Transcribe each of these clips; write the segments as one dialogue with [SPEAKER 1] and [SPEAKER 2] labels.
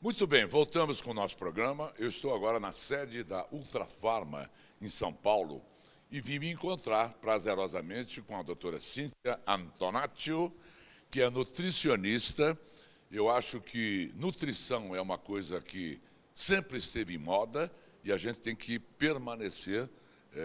[SPEAKER 1] Muito bem, voltamos com o nosso programa. Eu estou agora na sede da Ultrafarma, em São Paulo, e vim me encontrar prazerosamente com a doutora Cíntia Antonaccio, que é nutricionista. Eu acho que nutrição é uma coisa que sempre esteve em moda e a gente tem que permanecer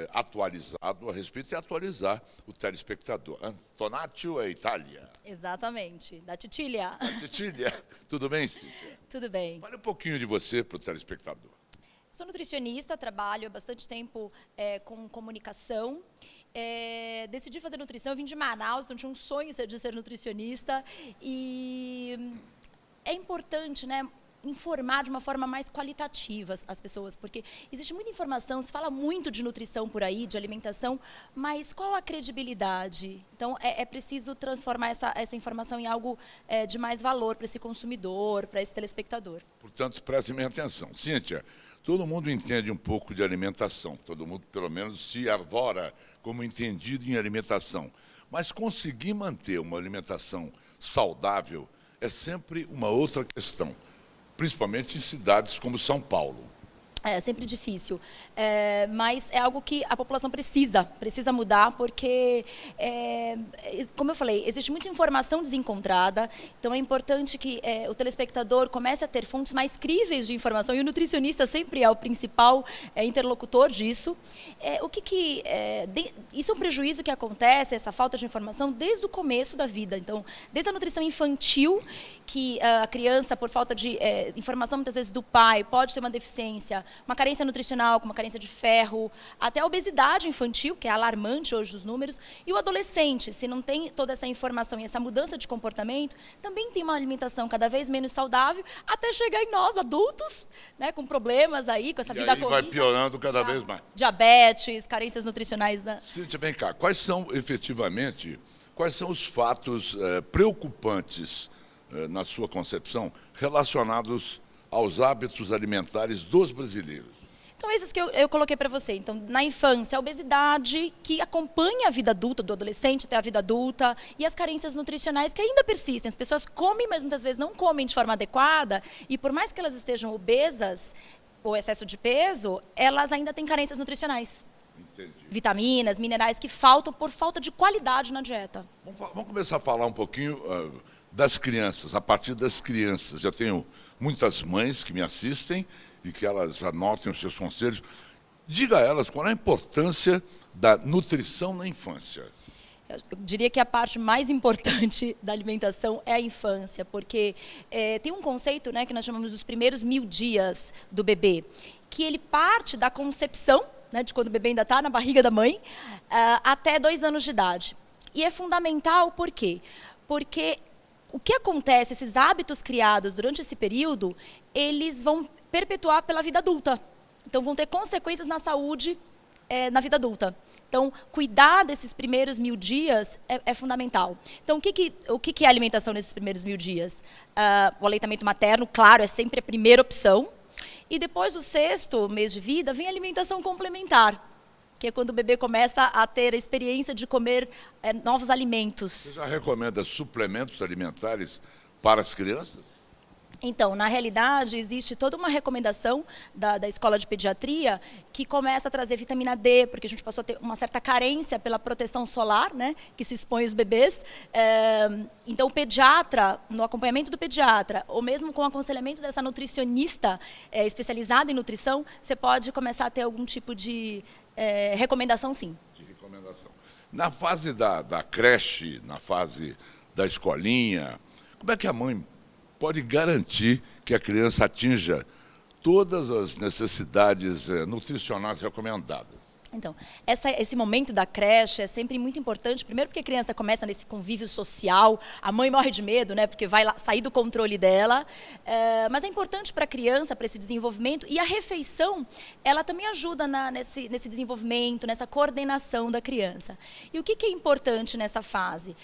[SPEAKER 1] atualizado a respeito e atualizar o telespectador. Antonaccio é Itália.
[SPEAKER 2] Exatamente, da Titília.
[SPEAKER 1] Da Titília. Tudo bem, Cíntia?
[SPEAKER 2] Tudo bem.
[SPEAKER 1] Fale um pouquinho de você para o telespectador.
[SPEAKER 2] Sou nutricionista, trabalho há bastante tempo com comunicação. Decidi fazer nutrição, eu vim de Manaus, então tinha um sonho de ser nutricionista. E é importante, né, informar de uma forma mais qualitativa as pessoas, porque existe muita informação, se fala muito de nutrição por aí, de alimentação, mas qual a credibilidade? Então, é preciso transformar essa informação em algo de mais valor para esse consumidor, para esse telespectador.
[SPEAKER 1] Portanto, prestem minha atenção. Cíntia, todo mundo entende um pouco de alimentação, todo mundo, pelo menos, se arvora como entendido em alimentação. Mas conseguir manter uma alimentação saudável é sempre uma outra questão, principalmente em cidades como São Paulo.
[SPEAKER 2] É sempre difícil, mas é algo que a população precisa mudar, porque, como eu falei, existe muita informação desencontrada, então é importante que o telespectador comece a ter fontes mais críveis de informação, e o nutricionista sempre é o principal interlocutor disso. Isso é um prejuízo que acontece, essa falta de informação, desde o começo da vida. Então, desde a nutrição infantil, que a criança, por falta de informação, muitas vezes, do pai, pode ter uma deficiência, uma carência nutricional, com uma carência de ferro, até a obesidade infantil, que é alarmante hoje os números, e o adolescente, se não tem toda essa informação e essa mudança de comportamento, também tem uma alimentação cada vez menos saudável, até chegar em nós, adultos, né, com problemas aí, com essa vida corrida.
[SPEAKER 1] Vai piorando cada vez mais.
[SPEAKER 2] Diabetes, carências nutricionais.
[SPEAKER 1] Cíntia, vem cá, quais são os fatos preocupantes, na sua concepção, relacionados aos hábitos alimentares dos brasileiros?
[SPEAKER 2] Então, esses que eu coloquei para você. Então, na infância, a obesidade que acompanha a vida adulta, do adolescente até a vida adulta, e as carências nutricionais que ainda persistem. As pessoas comem, mas muitas vezes não comem de forma adequada, e por mais que elas estejam obesas, ou excesso de peso, elas ainda têm carências nutricionais.
[SPEAKER 1] Entendi.
[SPEAKER 2] Vitaminas, minerais que faltam por falta de qualidade na dieta.
[SPEAKER 1] Vamos começar a falar um pouquinho das crianças, a partir das crianças. Já tenho muitas mães que me assistem e que elas anotem os seus conselhos. Diga a elas qual é a importância da nutrição na infância.
[SPEAKER 2] Eu diria que a parte mais importante da alimentação é a infância, porque tem um conceito, né, que nós chamamos dos primeiros 1000 dias do bebê, que ele parte da concepção, né, de quando o bebê ainda está na barriga da mãe, até 2 anos de idade. E é fundamental por quê? Porque o que acontece, esses hábitos criados durante esse período, eles vão perpetuar pela vida adulta. Então, vão ter consequências na saúde na vida adulta. Então, cuidar desses primeiros 1000 dias é fundamental. Então, o que é a alimentação nesses primeiros 1000 dias? O aleitamento materno, claro, é sempre a primeira opção. E depois do 6º mês de vida, vem a alimentação complementar, que é quando o bebê começa a ter a experiência de comer novos alimentos.
[SPEAKER 1] Você já recomenda suplementos alimentares para as crianças?
[SPEAKER 2] Então, na realidade, existe toda uma recomendação da Escola de Pediatria que começa a trazer vitamina D, porque a gente passou a ter uma certa carência pela proteção solar, né, que se expõe os bebês. Então, o pediatra, no acompanhamento do pediatra, ou mesmo com o aconselhamento dessa nutricionista especializada em nutrição, você pode começar a ter algum tipo de recomendação, sim.
[SPEAKER 1] De recomendação. Na fase da creche, na fase da escolinha, como é que a mãe pode garantir que a criança atinja todas as necessidades nutricionais recomendadas?
[SPEAKER 2] Então, esse momento da creche é sempre muito importante, primeiro porque a criança começa nesse convívio social, a mãe morre de medo, né, porque vai sair do controle dela, mas é importante para a criança, para esse desenvolvimento, e a refeição, ela também ajuda nesse desenvolvimento, nessa coordenação da criança. E o que é importante nessa fase?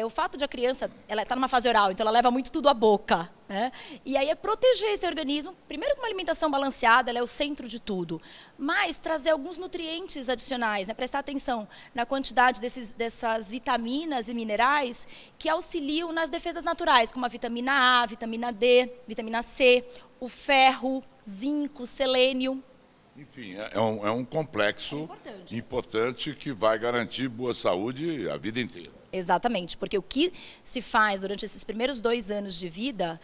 [SPEAKER 2] O fato de a criança, ela está numa fase oral, então ela leva muito tudo à boca. né? E aí é proteger esse organismo, primeiro com uma alimentação balanceada, ela é o centro de tudo, mas trazer alguns nutrientes adicionais, né? Prestar atenção na quantidade dessas vitaminas e minerais que auxiliam nas defesas naturais, como a vitamina A, vitamina D, vitamina C, o ferro, zinco, selênio.
[SPEAKER 1] Enfim, é um complexo importante que vai garantir boa saúde a vida inteira.
[SPEAKER 2] Exatamente, porque o que se faz durante esses primeiros 2 anos de vida,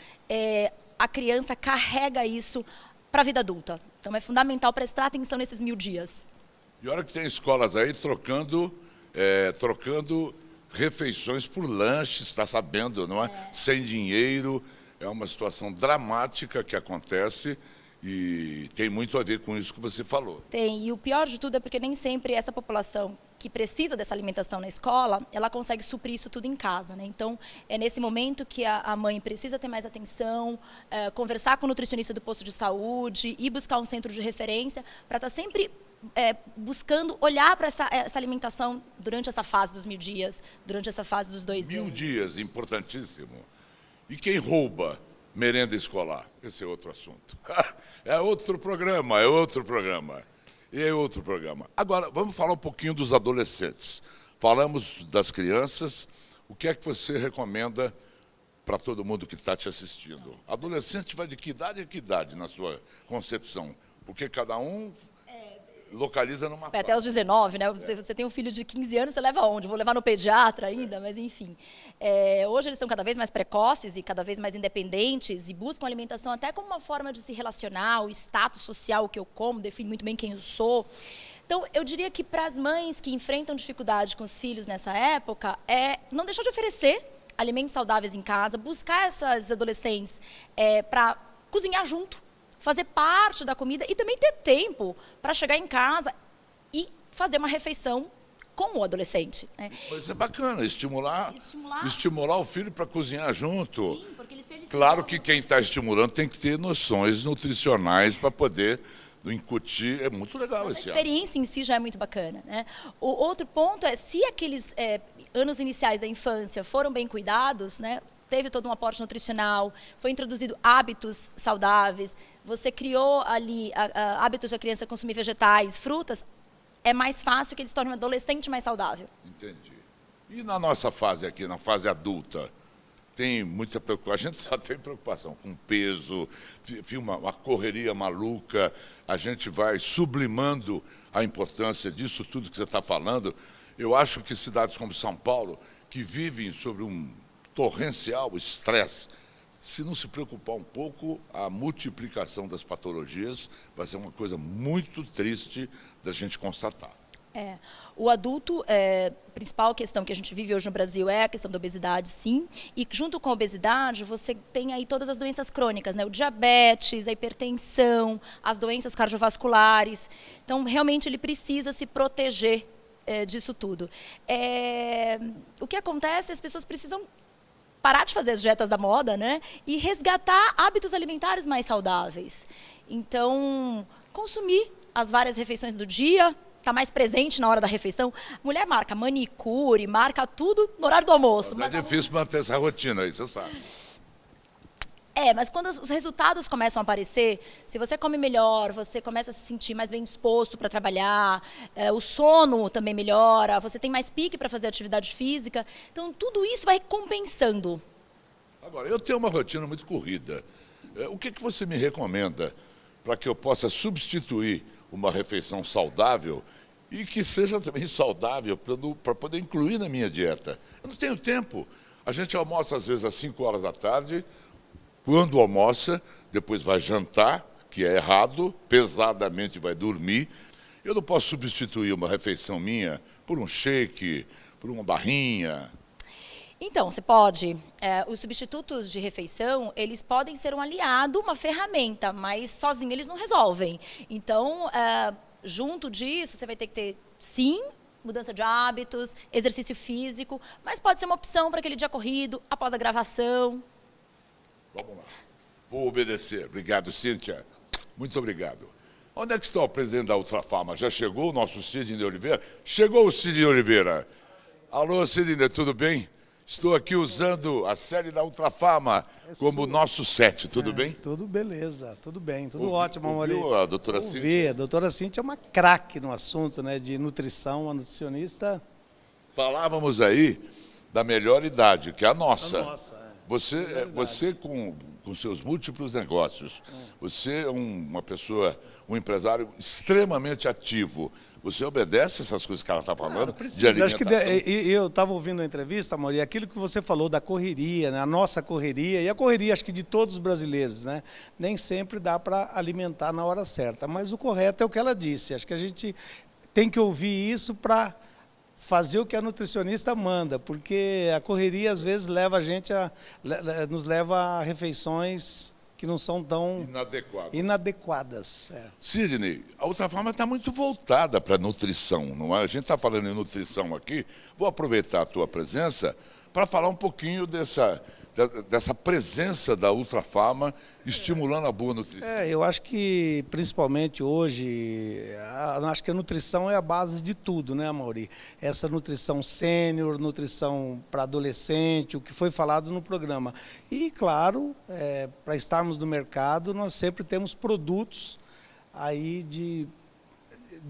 [SPEAKER 2] a criança carrega isso para a vida adulta. Então é fundamental prestar atenção nesses 1000 dias.
[SPEAKER 1] E olha que tem escolas aí trocando refeições por lanches, está sabendo, não é? Sem dinheiro, é uma situação dramática que acontece. E tem muito a ver com isso que você falou.
[SPEAKER 2] Tem, e o pior de tudo é porque nem sempre essa população que precisa dessa alimentação na escola, ela consegue suprir isso tudo em casa, né? Então, é nesse momento que a mãe precisa ter mais atenção, conversar com o nutricionista do posto de saúde, ir buscar um centro de referência, para estar sempre buscando olhar para essa alimentação durante essa fase dos 1000 dias, durante essa fase dos 2 anos.
[SPEAKER 1] 1000 dias, importantíssimo. E quem rouba merenda escolar? Esse é outro assunto. É outro programa. Agora, vamos falar um pouquinho dos adolescentes. Falamos das crianças. O que é que você recomenda para todo mundo que está te assistindo? Adolescente vai de que idade a que idade, na sua concepção? Porque cada um localiza numa fase.
[SPEAKER 2] Até os 19, né? Você tem um filho de 15 anos, você leva aonde? Vou levar no pediatra ainda, mas enfim. Hoje eles são cada vez mais precoces e cada vez mais independentes e buscam alimentação até como uma forma de se relacionar, o status social, o que eu como, define muito bem quem eu sou. Então, eu diria que para as mães que enfrentam dificuldade com os filhos nessa época, não deixar de oferecer alimentos saudáveis em casa, buscar essas adolescentes para cozinhar junto, fazer parte da comida e também ter tempo para chegar em casa e fazer uma refeição com o adolescente, né?
[SPEAKER 1] Mas é bacana, estimular o filho para cozinhar junto.
[SPEAKER 2] Sim, porque eles
[SPEAKER 1] claro que quem está estimulando tem que ter noções nutricionais para poder incutir. É muito legal esse ano.
[SPEAKER 2] A experiência em si já é muito bacana, né? O outro ponto é, se aqueles anos iniciais da infância foram bem cuidados, né? Teve todo um aporte nutricional, foi introduzido hábitos saudáveis, você criou ali hábitos da criança consumir vegetais, frutas, é mais fácil que eles se tornem um adolescente mais saudável.
[SPEAKER 1] Entendi. E na nossa fase aqui, na fase adulta, tem muita preocupação, a gente só tem preocupação com peso, uma correria maluca, a gente vai sublimando a importância disso tudo que você está falando. Eu acho que cidades como São Paulo, que vivem sobre um torrencial estresse, se não se preocupar um pouco, a multiplicação das patologias vai ser uma coisa muito triste da gente constatar.
[SPEAKER 2] O adulto, a principal questão que a gente vive hoje no Brasil é a questão da obesidade, sim. E junto com a obesidade, você tem aí todas as doenças crônicas, né? O diabetes, a hipertensão, as doenças cardiovasculares. Então, realmente, ele precisa se proteger disso tudo. O que acontece é que as pessoas precisam parar de fazer as dietas da moda, né? E resgatar hábitos alimentares mais saudáveis. Então, consumir as várias refeições do dia, estar mais presente na hora da refeição. Mulher marca manicure, marca tudo no horário do almoço.
[SPEAKER 1] Mas é difícil manter essa rotina aí, você sabe.
[SPEAKER 2] Mas quando os resultados começam a aparecer, se você come melhor, você começa a se sentir mais bem disposto para trabalhar, o sono também melhora, você tem mais pique para fazer atividade física. Então, tudo isso vai compensando.
[SPEAKER 1] Agora, eu tenho uma rotina muito corrida. O que você me recomenda para que eu possa substituir uma refeição saudável e que seja também saudável para poder incluir na minha dieta? Eu não tenho tempo. A gente almoça, às vezes, às 5 horas da tarde. Quando almoça, depois vai jantar, que é errado, pesadamente vai dormir. Eu não posso substituir uma refeição minha por um shake, por uma barrinha.
[SPEAKER 2] Então, você pode. Os substitutos de refeição, eles podem ser um aliado, uma ferramenta, mas sozinho eles não resolvem. Então, junto disso, você vai ter que ter, sim, mudança de hábitos, exercício físico, mas pode ser uma opção para aquele dia corrido, após a gravação.
[SPEAKER 1] Vamos lá. Vou obedecer. Obrigado, Cíntia. Muito obrigado. Onde é que está o presidente da Ultrafarma? Já chegou o nosso Sidney Oliveira? Chegou o Sidney Oliveira. Alô, Sidney, tudo bem? Estou aqui usando a série da Ultrafarma como nosso set, tudo bem?
[SPEAKER 3] Tudo beleza, tudo bem, tudo ótimo, Amaury.
[SPEAKER 1] Ouviu a doutora Cíntia?
[SPEAKER 3] A doutora Cíntia é uma craque no assunto, né, de nutrição, uma nutricionista.
[SPEAKER 1] Falávamos aí da melhor idade, que é a nossa. Você com seus múltiplos negócios, você é uma pessoa, um empresário extremamente ativo. Você obedece essas coisas que ela está falando de alimentação?
[SPEAKER 3] Acho que eu estava ouvindo a entrevista, Amor, e aquilo que você falou da correria, né, a nossa correria, e a correria acho que de todos os brasileiros, né, nem sempre dá para alimentar na hora certa, mas o correto é o que ela disse. Acho que a gente tem que ouvir isso para fazer o que a nutricionista manda, porque a correria às vezes nos leva a refeições que não são tão inadequadas.
[SPEAKER 1] Sidney, a Ultrafarma está muito voltada para a nutrição, não é? A gente está falando em nutrição aqui, vou aproveitar a tua presença para falar um pouquinho dessa presença da Ultrafarma estimulando a boa nutrição.
[SPEAKER 3] Eu acho que, principalmente hoje, acho que a nutrição é a base de tudo, né, Amaury? Essa nutrição sênior, nutrição para adolescente, o que foi falado no programa. E, claro, para estarmos no mercado, nós sempre temos produtos aí de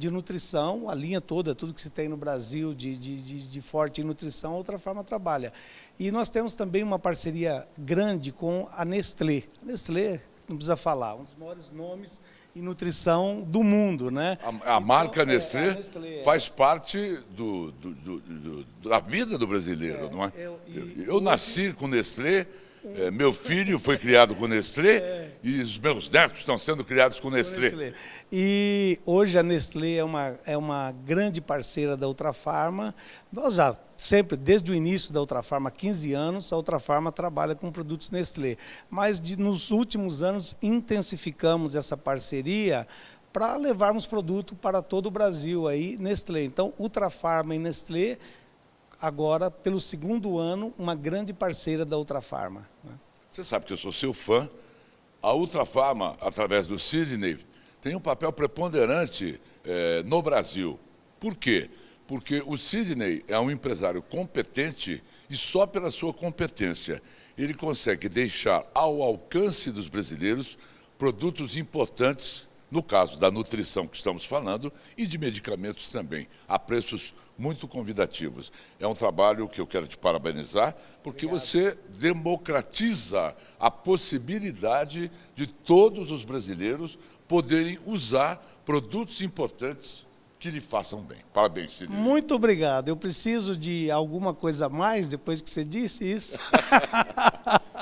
[SPEAKER 3] nutrição, a linha toda, tudo que se tem no Brasil de forte nutrição, a Ultrafarma trabalha. E nós temos também uma parceria grande com a Nestlé. A Nestlé, não precisa falar, um dos maiores nomes em nutrição do mundo, né?
[SPEAKER 1] A marca Nestlé faz parte da vida do brasileiro, não é? Eu nasci com Nestlé, meu filho foi criado com Nestlé e os meus netos estão sendo criados com Nestlé.
[SPEAKER 3] E hoje a Nestlé é uma grande parceira da Ultrafarma. Nós já sempre, desde o início da Ultrafarma, há 15 anos, a Ultrafarma trabalha com produtos Nestlé. Mas nos últimos anos intensificamos essa parceria para levarmos produto para todo o Brasil aí, Nestlé. Então, Ultrafarma e Nestlé, agora, pelo segundo ano, uma grande parceira da Ultrafarma.
[SPEAKER 1] Você sabe que eu sou seu fã. A Ultrafarma, através do Sidney, tem um papel preponderante no Brasil. Por quê? Porque o Sidney é um empresário competente e só pela sua competência ele consegue deixar ao alcance dos brasileiros produtos importantes, no caso da nutrição que estamos falando, e de medicamentos também, a preços muito convidativos. É um trabalho que eu quero te parabenizar, porque você democratiza a possibilidade de todos os brasileiros poderem usar produtos importantes que lhe façam bem. Parabéns, Sidney.
[SPEAKER 3] Muito obrigado. Eu preciso de alguma coisa a mais depois que você disse isso.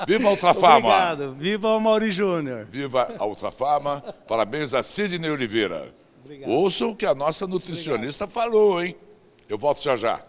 [SPEAKER 1] Viva a Ultrafarma!
[SPEAKER 3] Obrigado. Viva o Amaury Júnior.
[SPEAKER 1] Viva a Ultrafarma. Parabéns a Sidney Oliveira.
[SPEAKER 3] Obrigado.
[SPEAKER 1] Ouçam o que a nossa nutricionista falou, hein? Eu volto já já.